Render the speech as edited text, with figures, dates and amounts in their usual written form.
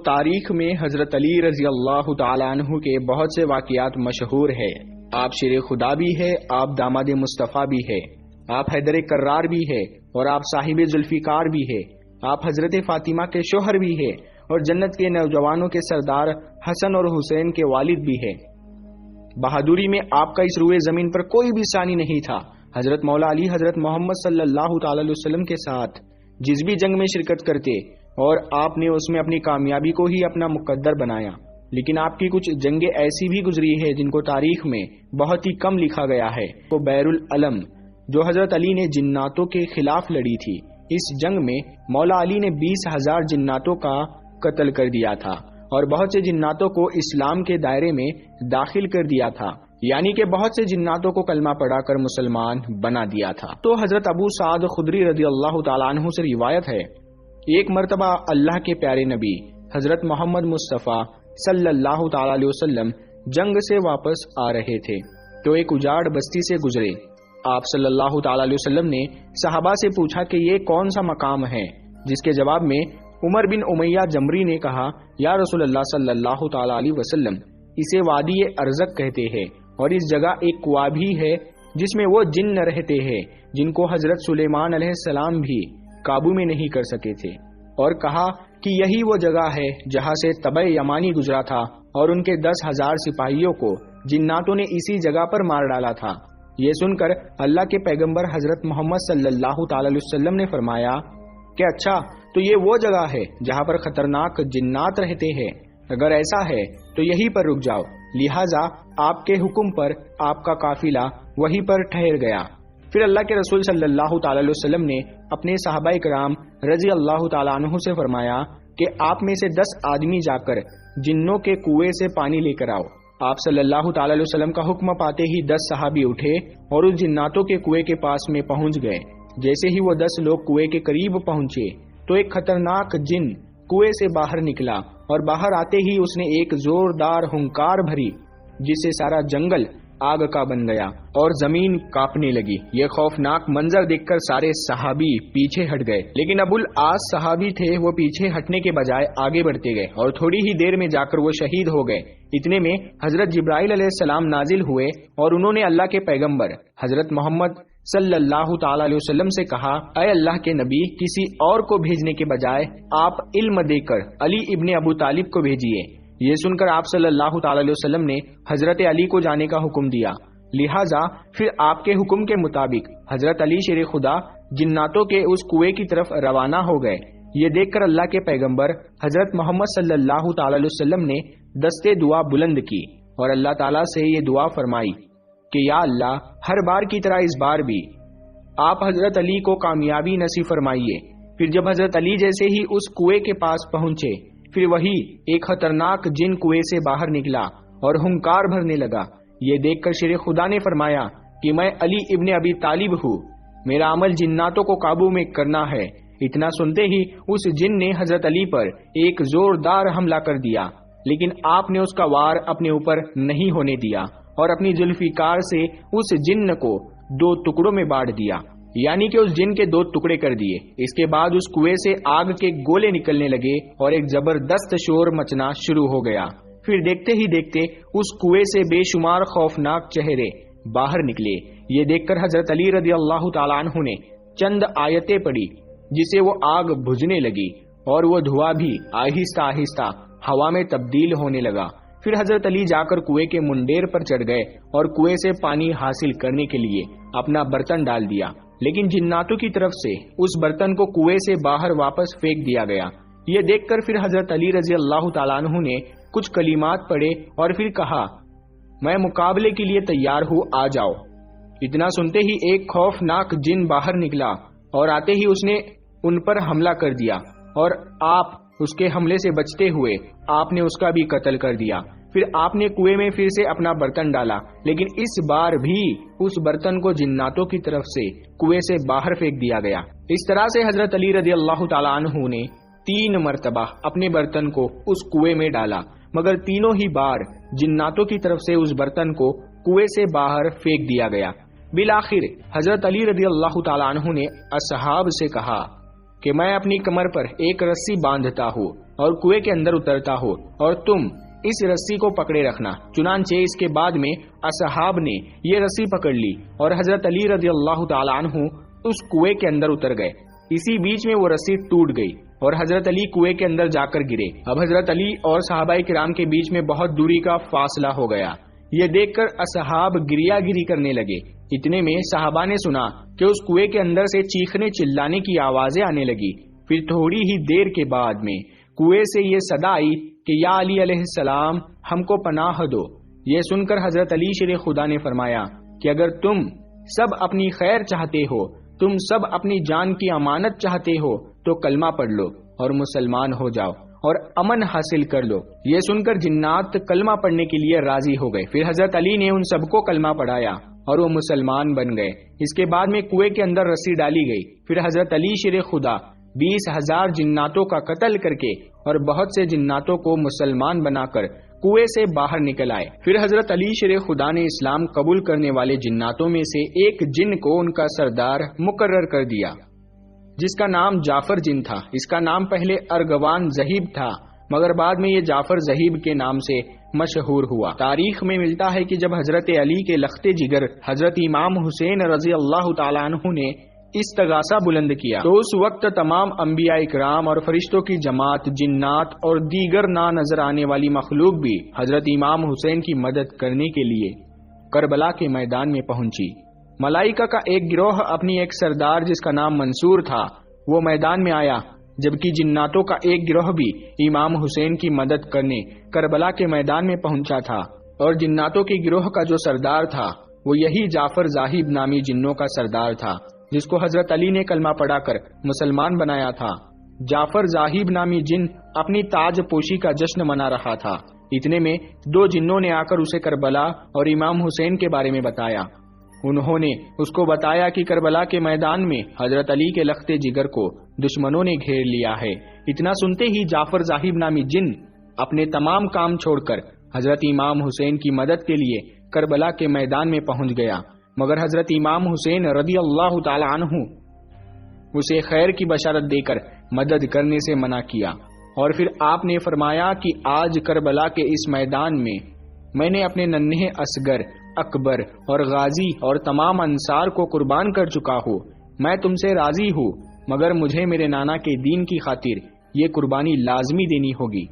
تاریخ میں حضرت علی رضی اللہ تعالیٰ عنہ کے بہت سے واقعات مشہور ہے۔ آپ شیر خدا بھی ہے، آپ داماد مصطفیٰ بھی ہے، آپ حیدر کرار بھی ہے، اور آپ صاحب ذوالفقار بھی ہے، آپ حضرت فاطمہ کے شوہر بھی ہے، اور جنت کے نوجوانوں کے سردار حسن اور حسین کے والد بھی ہے۔ بہادری میں آپ کا اس روئے زمین پر کوئی بھی ثانی نہیں تھا۔ حضرت مولا علی حضرت محمد صلی اللہ تعالی علیہ وسلم کے ساتھ جس بھی جنگ میں شرکت کرتے اور آپ نے اس میں اپنی کامیابی کو ہی اپنا مقدر بنایا، لیکن آپ کی کچھ جنگیں ایسی بھی گزری ہے جن کو تاریخ میں بہت ہی کم لکھا گیا ہے۔ وہ بیر العلم جو حضرت علی نے جناتوں کے خلاف لڑی تھی، اس جنگ میں مولا علی نے 20,000 جناتوں کا قتل کر دیا تھا اور بہت سے جناتوں کو اسلام کے دائرے میں داخل کر دیا تھا، یعنی کہ بہت سے جناتوں کو کلمہ پڑھا کر مسلمان بنا دیا تھا۔ تو حضرت ابو سعد خدری رضی اللہ تعالیٰ عنہ سے روایت ہے، ایک مرتبہ اللہ کے پیارے نبی حضرت محمد مصطفیٰ صلی اللہ تعالی علیہ وسلم جنگ سے واپس آ رہے تھے تو ایک اجاڑ بستی سے گزرے۔ آپ صلی اللہ تعالی علیہ وسلم نے صحابہ سے پوچھا کہ یہ کون سا مقام ہے، جس کے جواب میں عمر بن امیہ جمری نے کہا، یا رسول اللہ صلی اللہ تعالی علیہ وسلم، اسے وادی ارزق کہتے ہیں اور اس جگہ ایک کنواں بھی ہے جس میں وہ جن رہتے ہیں جن کو حضرت سلیمان علیہ السلام بھی قابو میں نہیں کر سکے تھے، اور کہا کہ یہی وہ جگہ ہے جہاں سے تبع یمانی گزرا تھا اور ان کے 10,000 سپاہیوں کو جناتوں نے اسی جگہ پر مار ڈالا تھا۔ یہ سن کر اللہ کے پیغمبر حضرت محمد صلی اللہ تعالی علیہ وسلم نے فرمایا کہ اچھا، تو یہ وہ جگہ ہے جہاں پر خطرناک جنات رہتے ہیں، اگر ایسا ہے تو یہی پر رک جاؤ۔ لہٰذا آپ کے حکم پر آپ کا قافلہ وہیں پر ٹھہر گیا۔ پھر اللہ کے رسول صلی اللہ تعالی علیہ وسلم نے اپنے صحابہ کرام رضی اللہ تعالیٰ عنہ سے فرمایا کہ آپ میں سے 10 آدمی جا کر جنوں کے کنویں سے پانی لے کر آؤ۔ آپ صلی اللہ تعالی علیہ وسلم کا حکم پاتے ہی 10 صحابی اٹھے اور اس جناتوں کے کنویں کے پاس میں پہنچ گئے۔ جیسے ہی وہ 10 لوگ کنویں کے قریب پہنچے تو ایک خطرناک جن کنویں سے باہر نکلا اور باہر آتے ہی اس نے ایک زوردار ہنکار بھری جس سے سارا جنگل آگ کا بن گیا اور زمین کانپنے لگی۔ یہ خوفناک منظر دیکھ کر سارے صحابی پیچھے ہٹ گئے، لیکن ابو العاص صحابی تھے، وہ پیچھے ہٹنے کے بجائے آگے بڑھتے گئے اور تھوڑی ہی دیر میں جا کر وہ شہید ہو گئے۔ اتنے میں حضرت جبرائیل علیہ السلام نازل ہوئے اور انہوں نے اللہ کے پیغمبر حضرت محمد صلی اللہ تعالی علیہ وسلم سے کہا، اے اللہ کے نبی، کسی اور کو بھیجنے کے بجائے آپ علم دے کر علی ابن ابو طالب کو بھیجیے۔ یہ سن کر آپ صلی اللہ تعالی علیہ وسلم نے حضرت علی کو جانے کا حکم دیا۔ لہٰذا پھر آپ کے حکم کے مطابق حضرت علی شیر خدا جناتوں کے اس کنویں کی طرف روانہ ہو گئے۔ یہ دیکھ کر اللہ کے پیغمبر حضرت محمد صلی اللہ تعالی علیہ وسلم نے دستے دعا بلند کی اور اللہ تعالیٰ سے یہ دعا فرمائی کہ یا اللہ، ہر بار کی طرح اس بار بھی آپ حضرت علی کو کامیابی نصیب فرمائیے۔ پھر جب حضرت علی جیسے ہی اس کنویں کے پاس پہنچے، پھر وہی ایک خطرناک جن کنویں سے باہر نکلا اور ہنکار بھرنے لگا۔ یہ دیکھ کر شیر خدا نے فرمایا کہ میں علی ابن ابی طالب ہوں، میرا عمل جناتوں کو قابو میں کرنا ہے۔ اتنا سنتے ہی اس جن نے حضرت علی پر ایک زوردار حملہ کر دیا، لیکن آپ نے اس کا وار اپنے اوپر نہیں ہونے دیا اور اپنی ذوالفقار سے اس جن کو 2 ٹکڑوں میں بانٹ دیا، یعنی کہ اس جن کے 2 ٹکڑے کر دیے۔ اس کے بعد اس کنویں سے آگ کے گولے نکلنے لگے اور ایک زبردست شور مچنا شروع ہو گیا۔ پھر دیکھتے ہی دیکھتے اس کنویں سے بے شمار خوفناک چہرے باہر نکلے۔ یہ دیکھ کر حضرت علی رضی اللہ تعالیٰ عنہ نے چند آیتیں پڑھی جس سے وہ آگ بجھنے لگی اور وہ دھواں بھی آہستہ آہستہ ہوا میں تبدیل ہونے لگا۔ پھر حضرت علی جا کر کنویں کے منڈیر پر چڑھ گئے اور کنویں سے پانی حاصل کرنے کے لیے اپنا برتن ڈال دیا، لیکن جناتوں کی طرف سے اس برتن کو کنویں سے باہر واپس پھینک دیا گیا۔ یہ دیکھ کر پھر حضرت علی رضی اللہ تعالیٰ عنہ نے کچھ کلمات پڑھے اور پھر کہا، میں مقابلے کے لیے تیار ہوں، آ جاؤ۔ اتنا سنتے ہی ایک خوفناک جن باہر نکلا اور آتے ہی اس نے ان پر حملہ کر دیا اور آپ اس کے حملے سے بچتے ہوئے آپ نے اس کا بھی قتل کر دیا۔ پھر آپ نے کنویں میں پھر سے اپنا برتن ڈالا، لیکن اس بار بھی اس برتن کو جناتوں کی طرف سے کنویں سے باہر پھینک دیا گیا۔ اس طرح سے حضرت علی رضی اللہ تعالیٰ عنہ نے 3 مرتبہ اپنے برتن کو اس کنویں میں ڈالا، مگر تینوں ہی بار جناتوں کی طرف سے اس برتن کو کنویں سے باہر پھینک دیا گیا۔ بالآخر حضرت علی رضی اللہ تعالیٰ عنہ نے اصحاب سے کہا کہ میں اپنی کمر پر ایک رسی باندھتا ہوں اور کنویں کے اندر اترتا ہوں اور تم اس رسی کو پکڑے رکھنا۔ چنانچہ اس کے بعد میں اصحاب نے یہ رسی پکڑ لی اور حضرت علی رضی اللہ تعالیٰ عنہ اس کنویں کے اندر اتر گئے۔ اسی بیچ میں وہ رسی ٹوٹ گئی اور حضرت علی کنویں کے اندر جا کر گرے۔ اب حضرت علی اور صحابہ کرام کے بیچ میں بہت دوری کا فاصلہ ہو گیا۔ یہ دیکھ کر اصحاب گریا گری کرنے لگے۔ اتنے میں صحابہ نے سنا کہ اس کنویں کے اندر سے چیخنے چلانے کی آوازیں آنے لگی۔ پھر تھوڑی ہی دیر کے بعد میں کنویں سے یہ صدا آئی کہ یا علی علیہ السلام ہم کو پناہ دو۔ یہ سن کر حضرت علی شیر خدا نے فرمایا کہ اگر تم سب اپنی خیر چاہتے ہو، تم سب اپنی جان کی امانت چاہتے ہو تو کلمہ پڑھ لو اور مسلمان ہو جاؤ اور امن حاصل کر لو۔ یہ سن کر جنات کلمہ پڑھنے کے لیے راضی ہو گئے۔ پھر حضرت علی نے ان سب کو کلمہ پڑھایا اور وہ مسلمان بن گئے۔ اس کے بعد میں کنویں کے اندر رسی ڈالی گئی۔ پھر حضرت علی شیر خدا 20,000 جناتوں کا قتل کر کے اور بہت سے جناتوں کو مسلمان بنا کر کنویں سے باہر نکل آئے۔ پھر حضرت علی شیر خدا نے اسلام قبول کرنے والے جناتوں میں سے ایک جن کو ان کا سردار مقرر کر دیا، جس کا نام جعفر جن تھا۔ اس کا نام پہلے ارغوان زہیب تھا، مگر بعد میں یہ جعفر زہیب کے نام سے مشہور ہوا۔ تاریخ میں ملتا ہے کہ جب حضرت علی کے لخت جگر حضرت امام حسین رضی اللہ تعالیٰ عنہ نے استغاثہ بلند کیا تو اس وقت تمام انبیاء اکرام اور فرشتوں کی جماعت، جنات اور دیگر نا نظر آنے والی مخلوق بھی حضرت امام حسین کی مدد کرنے کے لیے کربلا کے میدان میں پہنچی۔ ملائکہ کا ایک گروہ اپنی ایک سردار جس کا نام منصور تھا وہ میدان میں آیا، جبکہ جناتوں کا ایک گروہ بھی امام حسین کی مدد کرنے کربلا کے میدان میں پہنچا تھا، اور جناتوں کے گروہ کا جو سردار تھا وہ یہی جعفر زاہب نامی جنوں کا سردار تھا، جس کو حضرت علی نے کلمہ پڑھا کر مسلمان بنایا تھا۔ جعفر زاہب نامی جن اپنی تاج پوشی کا جشن منا رہا تھا۔ اتنے میں 2 جنوں نے آ کر اسے کربلا اور امام حسین کے بارے میں بتایا۔ انہوں نے اس کو بتایا کہ کربلا کے میدان میں حضرت علی کے لخت جگر کو دشمنوں نے گھیر لیا ہے۔ اتنا سنتے ہی جعفر زاہب نامی جن اپنے تمام کام چھوڑ کر حضرت امام حسین کی مدد کے لیے کربلا کے میدان میں پہنچ گیا، مگر حضرت امام حسین رضی اللہ تعالی عنہ اسے خیر کی بشارت دے کر مدد کرنے سے منع کیا، اور پھر آپ نے فرمایا کہ آج کربلا کے اس میدان میں نے اپنے ننھے اصغر، اکبر اور غازی اور تمام انصار کو قربان کر چکا ہوں۔ میں تم سے راضی ہوں، مگر مجھے میرے نانا کے دین کی خاطر یہ قربانی لازمی دینی ہوگی۔